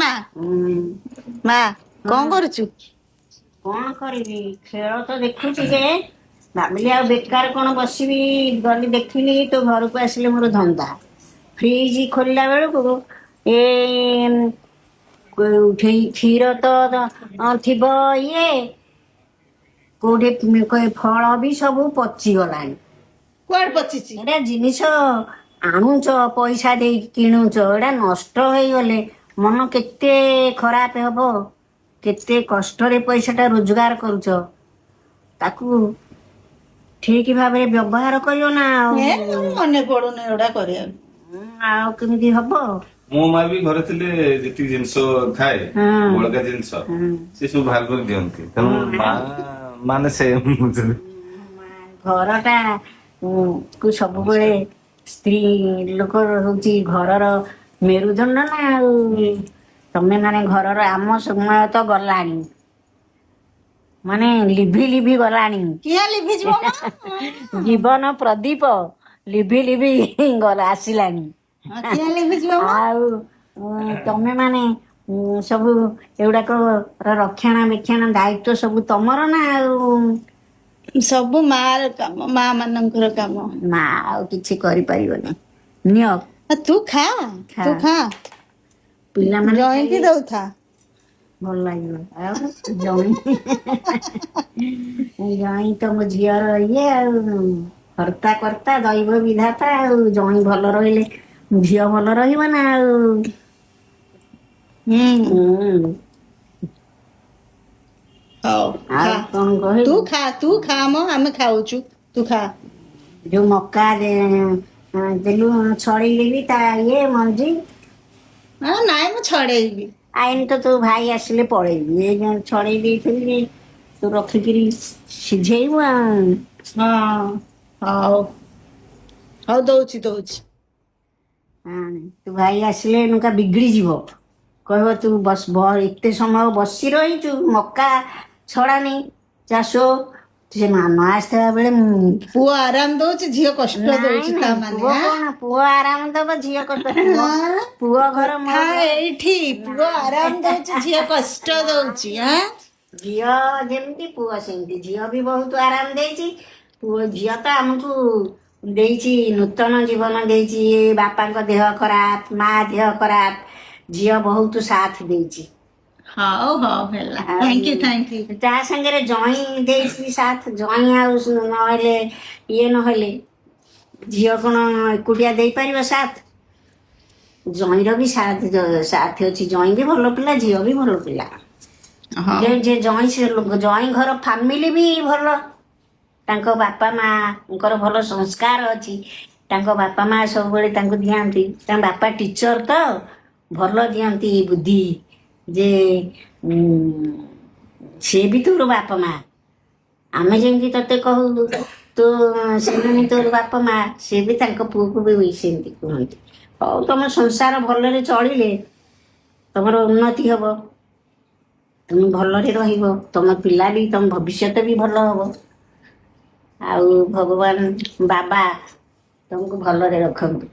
ମା ମା କଣ କରୁଛୁ? କଣ କରିବି, ଖେଳ ତ ଦେଖୁଛି ଯେ ଭାବିଲି ଆଉ ବେକାର କଣ ବସିବି, ଗଲି ଦେଖିଲି ତୋ ଘରକୁ ଆସିଲେ ମୋର ଧନ୍ଦା। ଫ୍ରିଜ ଖୋଲିଲା ବେଳକୁ ଏ ଉଠେଇ କ୍ଷୀର ତ ଥିବ ଇଏ, କୋଉଠି ଫଳ ବି ସବୁ ପଚିଗଲାଣି। କୁଆଡେ ପଚିଛି? ଏଟା ଜିନିଷ ଆଣୁଛ ପଇସା ଦେଇକି କିଣୁଛ, ଏଟା ନଷ୍ଟ ହେଇଗଲେ ମନ କେତେ ଖରାପ ହବ। କେତେ କଷ୍ଟରେ ପଇସାଟା ରୋଜଗାର କରୁଛ, ତାକୁ ଠିକ ଭାବରେ ବ୍ୟବହାର କରିବ ନା। ମନେ ପଡୁନି ଏଗୁଡା କରିବାକୁ। ଆଉ କେମିତି ହବ? ମୋ ମା ବି ଘରେ ଥିଲେ ଯେତିକି ଜିନିଷ ଥାଏ ବଳକା ଜିନିଷ ସେ ସବୁ ବାହାର କରି ଦିଅନ୍ତି। ତେଣୁ ମା ମାନେ ସେ ଘରଟା କୁ ସବୁବେଳେ ସ୍ତ୍ରୀ ଲୋକ ହଉଛି ଘରର ମେରୁଦଣ୍ଡ ନା। ଆଉ ତମେ ମାନେ ଘରର, ଆମ ସମୟ ତ ଗଲାଣି, ମାନେ ଲିଭି ଲିଭି ଗଲାଣି। କିଏ ଲିଭିଯିବ? ଜୀବନ ପ୍ରଦୀପ ଲିଭି ଲିଭି ଗଲା ଆସିଲାଣି। କିଏ ଲିଭିଯିବ? ଆଉ ତମେ ମାନେ ସବୁ ଏଗୁଡାକ ରକ୍ଷଣାବେକ୍ଷଣ ଦାୟିତ୍ଵ ସବୁ ତମର ନା। ଆଉ ସବୁ ମା ର କାମ, ମା ମାନଙ୍କର କାମ। ମା ଆଉ କିଛି କରିପାରିବନି। ନିଅ ତୁ ଖା, ତୁ ଖା, ପିଲାମାନେ ଜଇଁକି ଦଉଥା। ଭଲ ଲାଗିବ। ଆଉ ଜଇଁ ତ ମୋ ଝିଅର ଇଏ ଆଉ, ହର୍ତ୍ତା କର୍ତ୍ତା ଦୈବ ବିଧାତା। ଆଉ ଜଇଁ ଭଲ ରହିଲେ ଝିଅ ଭଲ ରହିବ ନା। ଆଉ ହଉ ଆଉ ଖା, କଣ କହିବୁ? ତୁ ଖା, ତୁ ଖା ମ, ଆମେ ଖାଉଛୁ, ତୁ ଖା। ଯୋଉ ମକା ଦେଲୁ ଛଡେଇଦେବି ତା ଇଏ ମଞ୍ଜି। ନାଇଁ ମୁଁ ଛଡେଇବି। ଆଇନି ତ ତୋ ଭାଇ ଆସିଲେ ପଳେଇବି, ଏ ଛଡେଇ ଦେଇଥିଲି ତୁ ରଖିକିରି ସିଝେଇବୁ ଆଉ। ହଁ ହଉ ହଉ, ଦଉଛି ଦଉଛି। ତୁ ଭାଇ ଆସିଲେ ଏନକା ବିଗିଡି ଯିବ, କହିବ ତୁ ଏତେ ସମୟ ବସି ରହିଛୁ ମକା ଛଡାନି ଚାଷ। ସେ ନ ଆସିଥିବା ବେଳେ ପୁଅ ଆରାମ ଦଉଛି, ଝିଅ କଷ୍ଟ ଦଉଛି। ତା ମାନେ ପୁଅ କଣ, ପୁଅ ଆରାମ ଦବ ଝିଅ କଷ୍ଟ। ପୁଅ ଘର କଥା ଏଇଠି, ପୁଅ ଆରାମ ଦଉଛି, ଝିଅ କଷ୍ଟ ଦଉଛି। ଝିଅ ଯେମିତି ପୁଅ ସେମିତି। ଝିଅ ବି ବହୁତ ଆରାମ ଦେଇଛି। ପୁଅ ଝିଅ ତ ଆମକୁ ଦେଇଛି ନୂତନ ଜୀବନ ଦେଇଛି। ବାପାଙ୍କ ଦେହ ଖରାପ, ମା ଦେହ ଖରାପ, ଝିଅ ବହୁତ ସାଥ ଦେଇଛି। ହଉ ହଉ ହେଲା, ଥ୍ୟାଙ୍କ ୟୁ ଥ୍ୟାଙ୍କ ୟୁ। ତା ସାଙ୍ଗରେ ଜଇଁ ଦେଇଛି ସାଥ। ଜଇଁ ଆଉ ନହେଲେ ଇଏ ନହେଲେ ଝିଅ କଣ ଏକୁଟିଆ ଦେଇପାରିବ ସାଥ? ଜଇଁର ବି ସାଥ ଅଛି। ଜଇଁ ବି ଭଲ ପିଲା, ଝିଅ ବି ଭଲ ପିଲା। ଯେ ଜଇଁ ଘର ଫାମିଲି ବି ଭଲ। ତାଙ୍କ ବାପା ମାଙ୍କର ଭଲ ସଂସ୍କାର ଅଛି। ତାଙ୍କ ବାପା ମା ସବୁବେଳେ ତାଙ୍କୁ ଦିଅନ୍ତି, ତାଙ୍କ ବାପା ଟିଚର ତ ଭଲ ଦିଅନ୍ତି ବୁଦ୍ଧି ଯେ ସେ ବି ତୋର ବାପା ମା। ଆମେ ଯେମିତି ତତେ କହୁ ତୁ ସେମାନେ ତୋର ବାପା ମା, ସେ ବି ତାଙ୍କ ପୁଅକୁ ବି ସେମିତି କୁହନ୍ତି। ହଉ, ତମ ସଂସାର ଭଲରେ ଚଳିଲେ ତମର ଉନ୍ନତି ହବ, ତମେ ଭଲରେ ରହିବ, ତମ ପିଲା ବି, ତମ ଭବିଷ୍ୟତ ବି ଭଲ ହବ। ଆଉ ଭଗବାନ ବାବା ତମକୁ ଭଲରେ ରଖନ୍ତୁ।